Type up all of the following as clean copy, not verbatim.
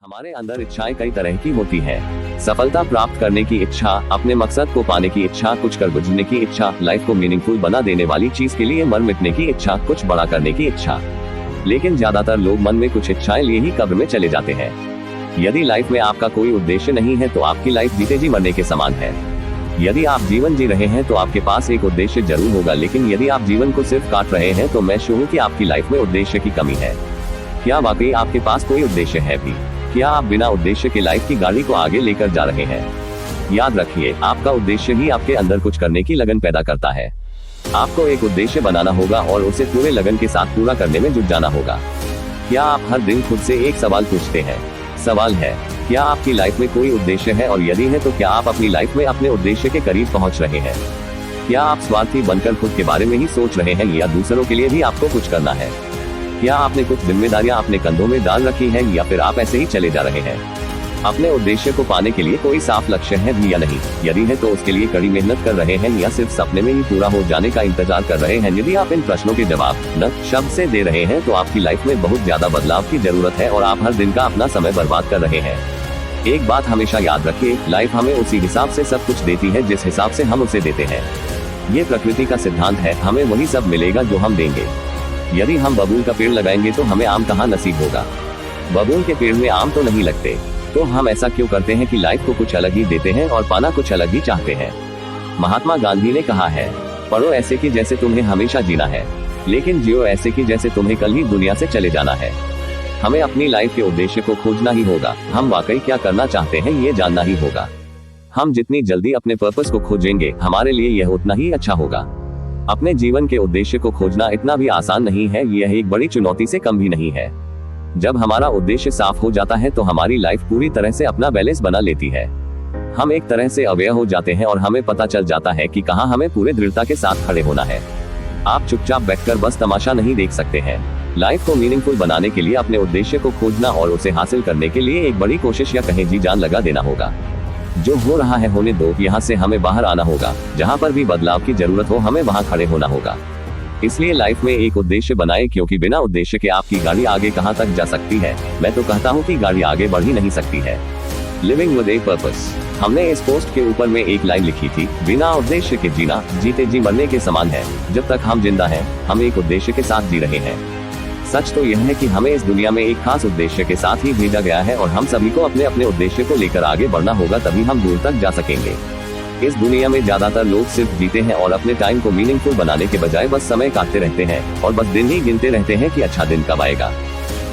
हमारे अंदर इच्छाएं कई तरह की होती हैं। सफलता प्राप्त करने की इच्छा, अपने मकसद को पाने की इच्छा, कुछ कर गुजरने की इच्छा, लाइफ को मीनिंगफुल बना देने वाली चीज के लिए मर मिटने की इच्छा, कुछ बड़ा करने की इच्छा। लेकिन ज्यादातर लोग मन में कुछ इच्छाएं लिए ही कब्र में चले जाते हैं। यदि लाइफ में आपका कोई उद्देश्य नहीं है तो आपकी लाइफ जीते जी मरने के समान है। यदि आप जीवन जी रहे हैं तो आपके पास एक उद्देश्य जरूर होगा, लेकिन यदि आप जीवन को सिर्फ काट रहे हैं तो मैं श्योर हूं कि आपकी लाइफ में उद्देश्य की कमी है। क्या वाकई आपके पास कोई उद्देश्य है भी? क्या आप बिना उद्देश्य के लाइफ की गाड़ी को आगे लेकर जा रहे हैं? याद रखिए, आपका उद्देश्य ही आपके अंदर कुछ करने की लगन पैदा करता है। आपको एक उद्देश्य बनाना होगा और उसे पूरे लगन के साथ पूरा करने में जुट जाना होगा। क्या आप हर दिन खुद से एक सवाल पूछते हैं? सवाल है, क्या आपकी लाइफ में कोई उद्देश्य है, और यदि है तो क्या आप अपनी लाइफ में अपने उद्देश्य के करीब पहुंच रहे हैं? क्या आप स्वार्थी बनकर खुद के बारे में ही सोच रहे हैं, या दूसरों के लिए भी आपको कुछ करना है? क्या आपने कुछ जिम्मेदारियां अपने कंधों में डाल रखी हैं, या फिर आप ऐसे ही चले जा रहे हैं? अपने उद्देश्य को पाने के लिए कोई साफ लक्ष्य है भी या नहीं? यदि है तो उसके लिए कड़ी मेहनत कर रहे हैं, या सिर्फ सपने में ही पूरा हो जाने का इंतजार कर रहे हैं? यदि आप इन प्रश्नों के जवाब न शब्द से दे रहे हैं तो आपकी लाइफ में बहुत ज्यादा बदलाव की जरूरत है और आप हर दिन का अपना समय बर्बाद कर रहे हैं। एक बात हमेशा याद रखिए, लाइफ हमें उसी हिसाब से सब कुछ देती है जिस हिसाब से हम उसे देते हैं। ये प्रकृति का सिद्धांत है, हमें वही सब मिलेगा जो हम देंगे। यदि हम बबूल का पेड़ लगाएंगे तो हमें आम कहाँ नसीब होगा? बबूल के पेड़ में आम तो नहीं लगते। तो हम ऐसा क्यों करते हैं कि लाइफ को कुछ अलग ही देते हैं और पाना कुछ अलग ही चाहते हैं? महात्मा गांधी ने कहा है, पढ़ो ऐसे कि जैसे तुम्हें हमेशा जीना है, लेकिन जियो ऐसे कि जैसे तुम्हें कल ही दुनिया से चले जाना है। हमें अपनी लाइफ के उद्देश्य को खोजना ही होगा। हम वाकई क्या करना चाहते हैं ये जानना ही होगा। हम जितनी जल्दी अपने पर्पस को खोजेंगे, हमारे लिए यह उतना ही अच्छा होगा। अपने जीवन के उद्देश्य को खोजना इतना भी आसान नहीं है, यह एक बड़ी चुनौती से कम भी नहीं है। जब हमारा उद्देश्य साफ हो जाता है तो हमारी लाइफ पूरी तरह से अपना बैलेंस बना लेती है। हम एक तरह से अवेयर हो जाते हैं और हमें पता चल जाता है कि कहां हमें पूरे दृढ़ता के साथ खड़े होना है। आप चुपचाप बैठकर बस तमाशा नहीं देख सकते हैं। लाइफ को मीनिंगफुल बनाने के लिए अपने उद्देश्य को खोजना और उसे हासिल करने के लिए एक बड़ी कोशिश या कहें जी जान लगा देना होगा। जो हो रहा है होने दो, यहाँ से हमें बाहर आना होगा। जहाँ पर भी बदलाव की जरूरत हो, हमें वहाँ खड़े होना होगा। इसलिए लाइफ में एक उद्देश्य बनाए, क्योंकि बिना उद्देश्य के आपकी गाड़ी आगे कहाँ तक जा सकती है? मैं तो कहता हूँ कि गाड़ी आगे बढ़ ही नहीं सकती है। Living with a purpose. हमने इस पोस्ट के ऊपर में एक लाइन लिखी थी, बिना उद्देश्य के जीना जीते जी मरने के समान है। जब तक हम जिंदा हैं, हम एक उद्देश्य के साथ जी रहे हैं। सच तो यह है कि हमें इस दुनिया में एक खास उद्देश्य के साथ ही भेजा गया है और हम सभी को अपने अपने उद्देश्य को लेकर आगे बढ़ना होगा, तभी हम दूर तक जा सकेंगे। इस दुनिया में ज्यादातर लोग सिर्फ जीते हैं और अपने टाइम को मीनिंगफुल बनाने के बजाय बस समय काटते रहते हैं और बस दिन ही गिनते रहते हैं कि अच्छा दिन कब आएगा।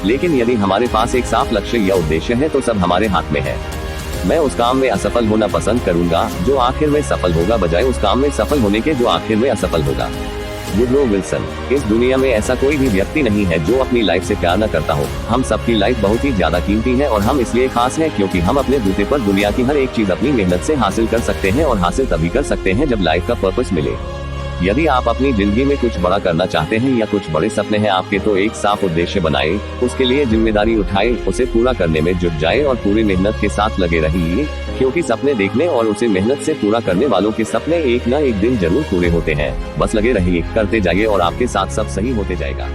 लेकिन यदि हमारे पास एक साफ लक्ष्य या उद्देश्य है तो सब हमारे हाथ में है। मैं उस काम में असफल होना पसंद करूंगा जो आखिर में सफल होगा, बजाय उस काम में सफल होने के जो आखिर में असफल होगा। Woodrow Wilson. इस दुनिया में ऐसा कोई भी व्यक्ति नहीं है जो अपनी लाइफ से प्यार न करता हो। हम सबकी लाइफ बहुत ही ज्यादा कीमती है और हम इसलिए खास हैं क्योंकि हम अपने बूते पर दुनिया की हर एक चीज अपनी मेहनत से हासिल कर सकते हैं, और हासिल तभी कर सकते हैं जब लाइफ का पर्पस मिले। यदि आप अपनी जिंदगी में कुछ बड़ा करना चाहते हैं या कुछ बड़े सपने हैं आपके, तो एक साफ उद्देश्य बनाए, उसके लिए जिम्मेदारी उठाए, उसे पूरा करने में जुट जाए और पूरी मेहनत के साथ लगे रहिए, क्योंकि सपने देखने और उसे मेहनत से पूरा करने वालों के सपने एक न एक दिन जरूर पूरे होते हैं। बस लगे रहिए, करते जाइए और आपके साथ सब सही होते जाएगा।